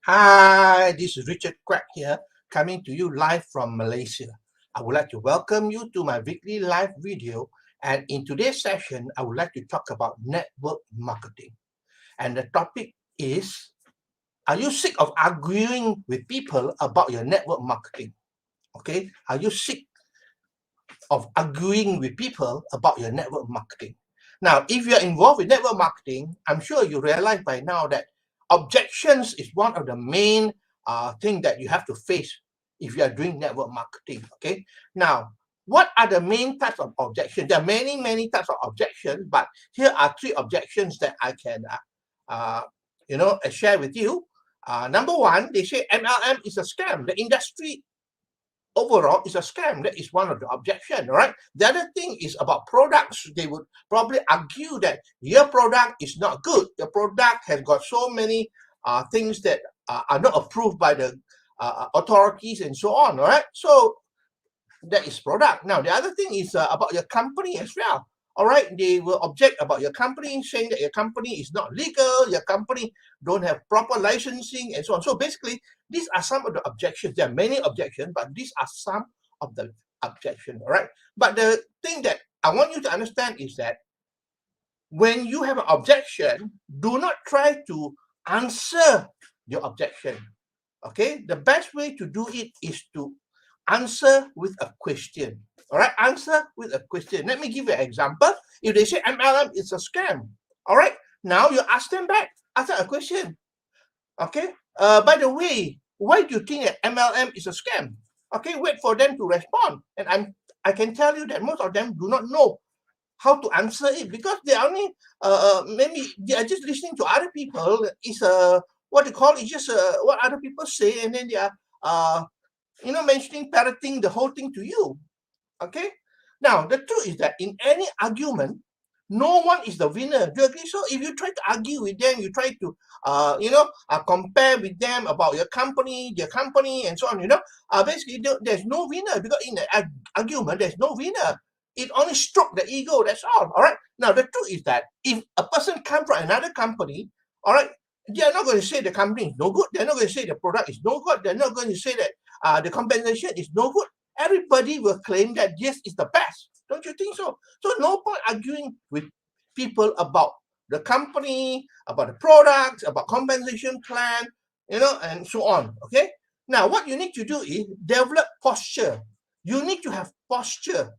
Hi, this is Richard Quack here, coming to you live from Malaysia. I would like to welcome you to my weekly live video. And in today's session, I would like to talk about network marketing. And the topic is, are you sick of arguing with people about your network marketing? Okay, are you sick of arguing with people about your network marketing? Now, if you're involved with network marketing, I'm sure you realize by now that objections is one of the main thing that you have to face if you are doing network marketing. Okay. Now, what are the main types of objections? There are many types of objections, but here are three objections that I can, share with you. Number one, they say MLM is a scam. The industry overall is a scam. That is one of the objections, right? The other thing is about products. They would probably argue that your product is not good. Your product has got so many things that are not approved by the authorities and so on, right? So that is product. Now, the other thing is about your company as well. All right, they will object about your company, saying that your company is not legal, your company don't have proper licensing and so on. So basically, these are some of the objections. There are many objections, but these are some of the objections, all right? But the thing that I want you to understand is that when you have an objection, do not try to answer your objection, okay? The best way to do it is to answer with a question. All right, answer with a question. Let me give you an example. If they say MLM is a scam, all right, now you ask them back. Ask them a question. Okay. By the way, why do you think that MLM is a scam? Okay, wait for them to respond. And I can tell you that most of them do not know how to answer it because they are only maybe they are just listening to other people. It's what they call it, just what other people say, and then they are mentioning, parroting the whole thing to you. Okay. Now, the truth is that in any argument, no one is the winner. Do you agree? So if you try to argue with them, you try to, compare with them about your company, their company, and so on, basically there's no winner because in an argument, there's no winner. It only struck the ego, that's all right? Now, the truth is that if a person comes from another company, all right, they're not going to say the company is no good. They're not going to say the product is no good. They're not going to say that the compensation is no good. Everybody will claim that this is the best. Don't you think so? So no point arguing with people about the company, about the products, about compensation plan, and so on. Okay. Now, what you need to do is develop posture. You need to have posture.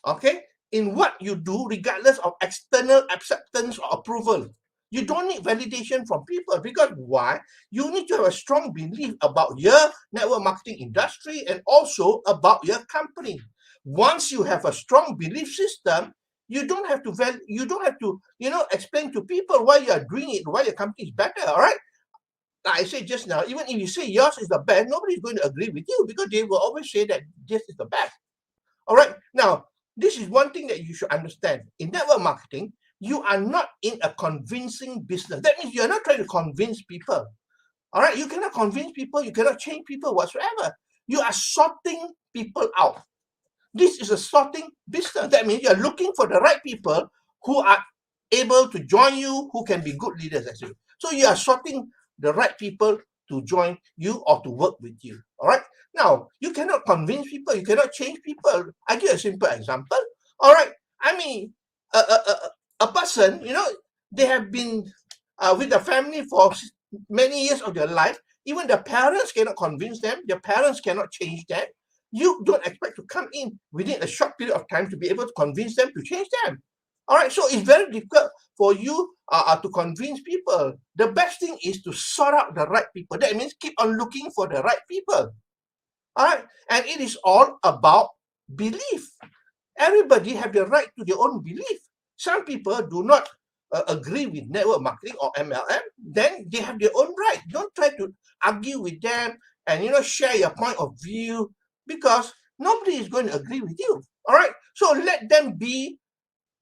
Okay, in what you do, regardless of external acceptance or approval. You don't need validation from people because why? You need to have a strong belief about your network marketing industry and also about your company. Once you have a strong belief system, you don't have to explain to people why you are doing it, why your company is better. All right. Like I said just now, even if you say yours is the best, nobody's going to agree with you because they will always say that this is the best. All right. Now, this is one thing that you should understand. In network marketing, you are not in a convincing business. That means you're not trying to convince people. All right. You cannot convince people. You cannot change people whatsoever. You are sorting people out. This is a sorting business. That means you're looking for the right people who are able to join you, who can be good leaders as you. So you are sorting the right people to join you or to work with you. All right. Now, you cannot convince people. You cannot change people. I give a simple example. All right. I mean, a person, they have been with the family for many years of their life. Even the parents cannot convince them. Their parents cannot change them. You don't expect to come in within a short period of time to be able to convince them to change them. All right, so it's very difficult for you to convince people. The best thing is to sort out the right people. That means keep on looking for the right people. All right, and it is all about belief. Everybody have the right to their own belief. Some people do not agree with network marketing or MLM, then they have their own right. Don't try to argue with them and share your point of view because nobody is going to agree with you. All right, so let them be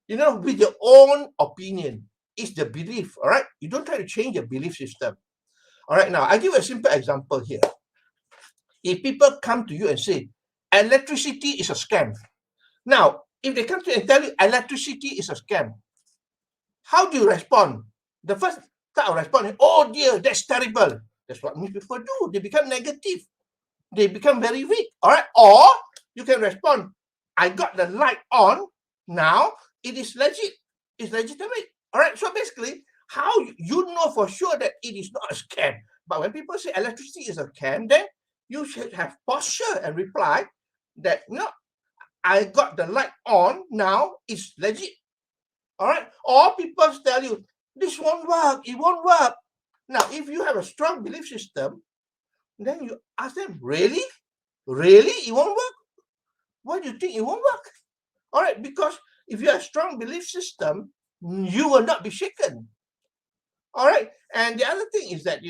with your own opinion. It's the belief, all right? You don't try to change your belief system. All right, now I give a simple example here. If people come to you and say, electricity is a scam. Now, if they come to you and tell you electricity is a scam, how do you respond? The first type of response is, oh dear, that's terrible. That's what most people do. They become negative. They become very weak. All right. Or you can respond, I got the light on. Now it is legit. It's legitimate. All right. So basically, how you know for sure that it is not a scam. But when people say electricity is a scam, then you should have posture and reply that no, I got the light on. Now it's legit. All right. Or people tell you this won't work. It won't work. Now, if you have a strong belief system, then you ask them, really? Really? It won't work? Why do you think it won't work? All right, because if you have a strong belief system, you will not be shaken. All right. And the other thing is that,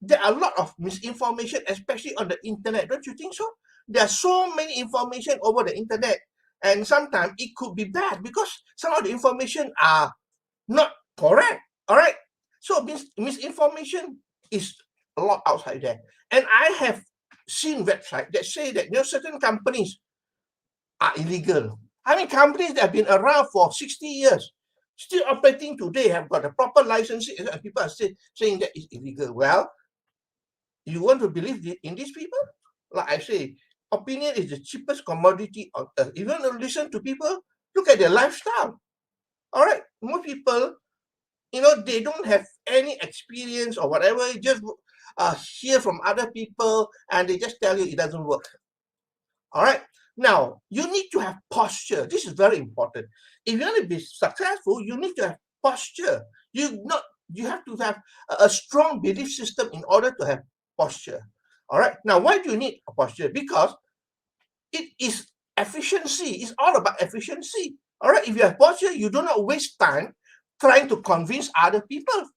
there are a lot of misinformation, especially on the internet. Don't you think so? There are so many information over the internet. And sometimes it could be bad because some of the information are not correct. All right. So misinformation is a lot outside there. And I have seen websites that say that certain companies are illegal. I mean, companies that have been around for 60 years, still operating today, have got a proper license, and people are still saying that it's illegal. Well, you want to believe in these people? Like I say, opinion is the cheapest commodity on earth. If you want to listen to people, look at their lifestyle. All right, most people, they don't have any experience or whatever. You just hear from other people, and they just tell you it doesn't work. All right. Now, you need to have posture. This is very important. If you want to be successful, you need to have posture. You have to have a strong belief system in order to have posture. All right. Now, why do you need a posture? Because it is efficiency. It's all about efficiency. All right. If you have posture, you do not waste time trying to convince other people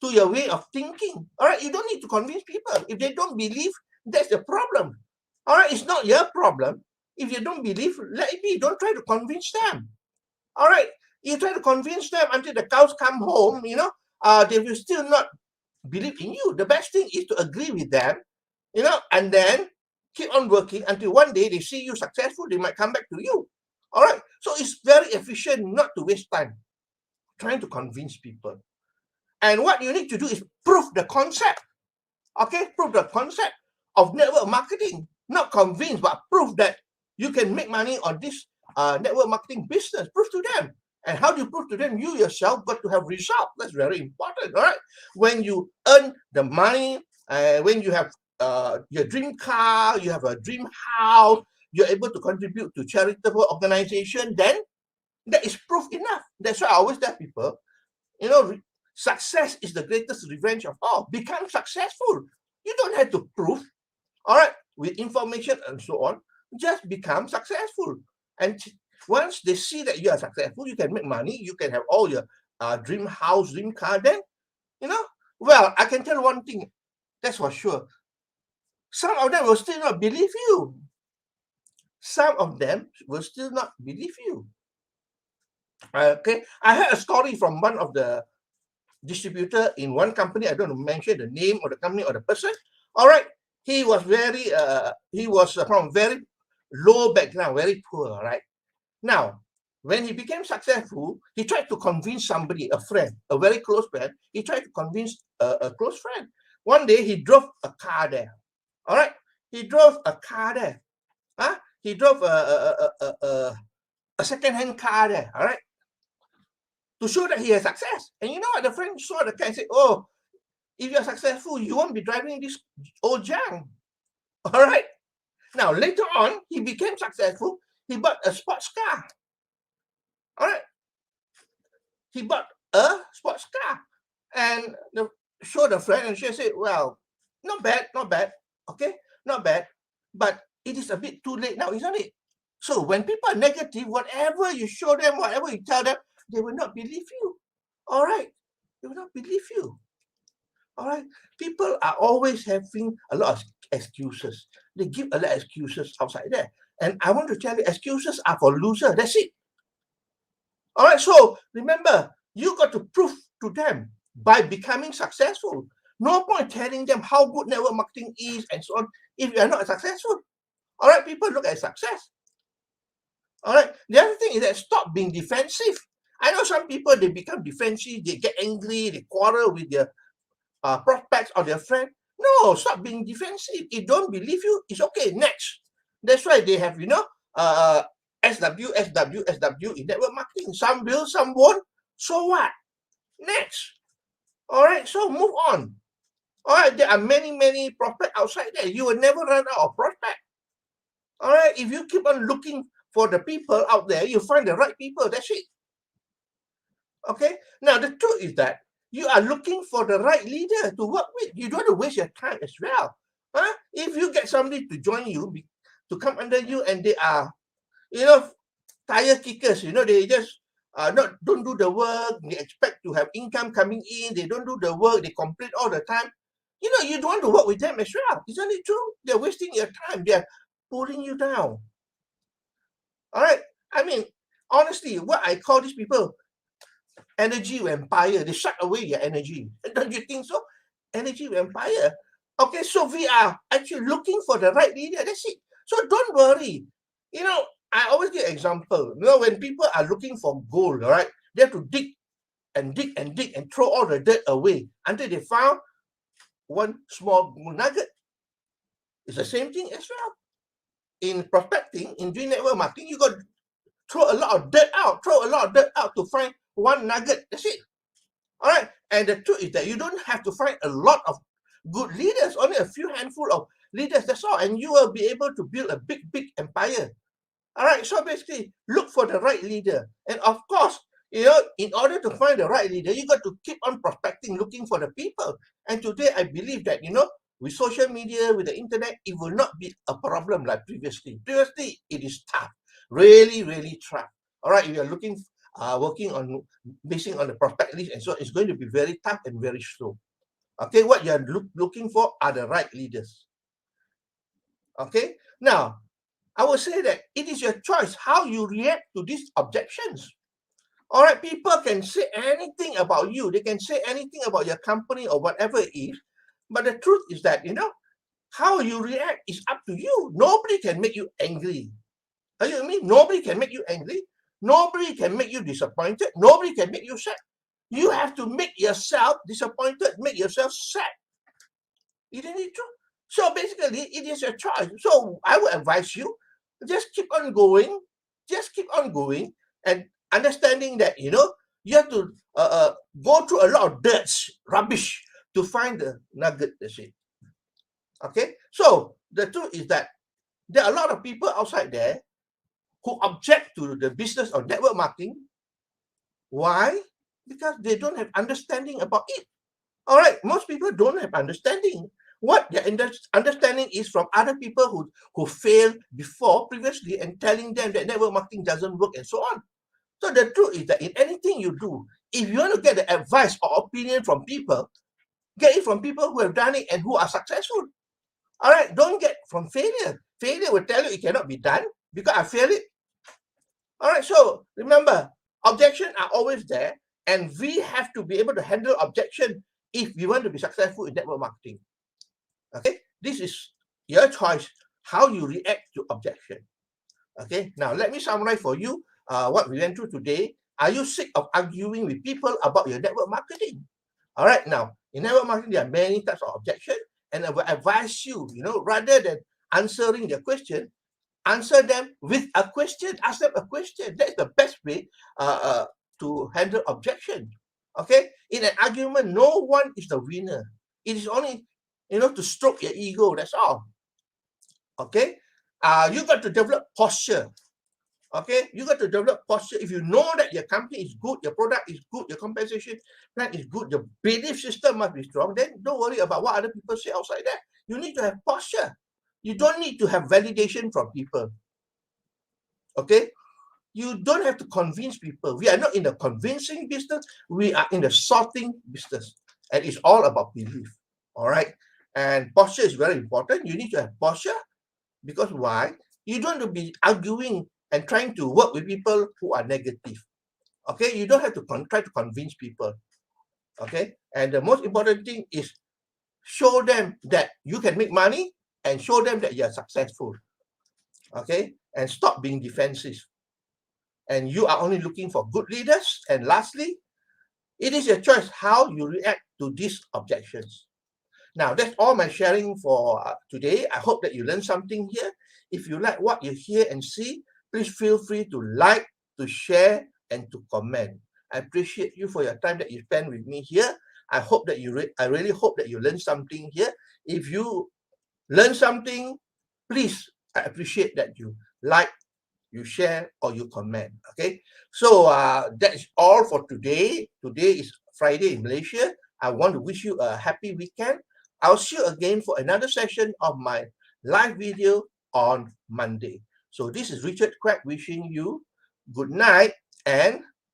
to your way of thinking. All right. You don't need to convince people. If they don't believe, that's the problem. All right. It's not your problem. If you don't believe, let it be. Don't try to convince them. All right. You try to convince them until the cows come home, they will still not believe in you. The best thing is to agree with them, and then keep on working until one day they see you successful, they might come back to you. All right. So it's very efficient not to waste time trying to convince people. And what you need to do is prove the concept. Okay. Prove the concept of network marketing. Not convince, but prove that you can make money on this network marketing business. Prove to them. And how do you prove to them? You yourself got to have results. That's very important. All right. When you earn the money, when you have your dream car, you have a dream house, you're able to contribute to charitable organization, then that is proof enough. That's why I always tell people, success is the greatest revenge of all. Become successful. You don't have to prove. All right. With information and so on, just become successful. And once they see that you are successful, you can make money, you can have all your dream house, dream car, then, well, I can tell one thing, that's for sure. Some of them will still not believe you. Some of them will still not believe you. Okay. I heard a story from one of the distributor in one company. I don't mention the name of the company or the person. All right. He was from very low background, very poor, right? Now, when he became successful, he tried to convince somebody, a friend, a very close friend. He tried to convince a close friend. One day, he drove a car there. All right? He drove a car there. He drove a second-hand car there. All right? To show that he has success. And you know what? The friend saw the car and said, oh, if you're successful, you won't be driving this old junk. All right? Now, later on, he became successful. He bought a sports car. All right. He bought a sports car. And showed a friend, and she said, well, not bad. Okay, not bad. But it is a bit too late now, isn't it? So when people are negative, whatever you show them, whatever you tell them, they will not believe you. All right. They will not believe you. All right. People are always having a lot of excuses. They give a lot of excuses outside there. And I want to tell you, excuses are for losers. That's it. All right. So remember, you got to prove to them by becoming successful. No point telling them how good network marketing is and so on if you are not successful. All right. People look at success. All right. The other thing is that stop being defensive. I know some people, they become defensive, they get angry, they quarrel with their prospect prospects or their friend. No, stop being defensive. If don't believe you, it's okay. Next. That's why they have, SW in network marketing. Some will, some won't. So what? Next. All right, so move on. All right, there are many prospects outside there. You will never run out of prospect. All right, if you keep on looking for the people out there, you find the right people. That's it. Okay. Now the truth is that you are looking for the right leader to work with. You don't want to waste your time as well. If you get somebody to join you, to come under you, and they are, tire kickers, they just don't do the work. They expect to have income coming in. They don't do the work. They complain all the time. You don't want to work with them as well. Isn't it true? They're wasting your time. They're pulling you down. All right. I mean, honestly, what I call these people, energy vampire. They suck away your energy. Don't you think so? Energy vampire. Okay, so we are actually looking for the right leader. That's it. So don't worry. I always give an example. When people are looking for gold, all right, they have to dig and dig and dig and throw all the dirt away until they found one small nugget. It's the same thing as well. In prospecting, in doing network marketing, you got to throw a lot of dirt out to find one nugget. That's it. All right. And the truth is that you don't have to find a lot of good leaders, only a few handful of leaders. That's all. And you will be able to build a big empire. All right. So basically, look for the right leader. And of course, in order to find the right leader, you got to keep on prospecting, looking for the people. And today, I believe that, with social media, with the internet, it will not be a problem like previously. Previously, it is tough. Really, really tough. All right. If you are working on basing on the prospect list, and so it's going to be very tough and very slow. Okay. What you are looking for are the right leaders. Okay. Now, I will say that it is your choice how you react to these objections. All right, people can say anything about you. They can say anything about your company or whatever it is. But the truth is that, how you react is up to you. Nobody can make you angry. Are you with me? Nobody can make you angry. Nobody can make you disappointed. Nobody can make you sad. You have to make yourself disappointed, make yourself sad. Isn't it true? So basically, it is your choice. So I would advise you, just keep on going. Just keep on going and understanding that, you have to go through a lot of dirt, rubbish to find the nugget. That's it. Okay? So the truth is that there are a lot of people outside there who object to the business of network marketing. Why? Because they don't have understanding about it. All right, most people don't have understanding. What their understanding is from other people who failed previously and telling them that network marketing doesn't work and so on. So the truth is that in anything you do, if you want to get the advice or opinion from people, get it from people who have done it and who are successful. All right, don't get from failure. Failure will tell you it cannot be done because I failed it. All right, so remember, objections are always there, and we have to be able to handle objection if we want to be successful in network marketing. Okay, this is your choice, how you react to objection. Okay, now let me summarize for you what we went through today. Are you sick of arguing with people about your network marketing? All right, now in network marketing, there are many types of objection, and I will advise you, rather than answering their question, answer them with a question. Ask them a question. That's the best way to handle objection. Okay, in an argument, no one is the winner. It is only to stroke your ego. That's all. Okay, you got to develop posture. Okay, you got to develop posture. If you know that your company is good, your product is good, your compensation plan is good, your belief system must be strong, then don't worry about what other people say outside there. You need to have posture. You don't need to have validation from people. Okay, you don't have to convince people. We are not in the convincing business. We are in the sorting business, and it's all about belief. All right, and posture is very important. You need to have posture because why? You don't have to be arguing and trying to work with people who are negative. Okay, you don't have to try to convince people. Okay, and the most important thing is show them that you can make money and show them that you are successful. Okay, and stop being defensive. And you are only looking for good leaders. And lastly, it is your choice how you react to these objections. Now, that's all my sharing for today. I hope that you learned something here. If you like what you hear and see, please feel free to like, to share, and to comment. I appreciate you for your time that you spend with me here. I hope that I really hope that you learned something here. If you learn something, please, I appreciate that you like, you share, or you comment. Okay, so that is all for today. Today is Friday in Malaysia. I want to wish you a happy weekend. I'll see you again for another session of my live video on Monday. So this is Richard Quack wishing you good night and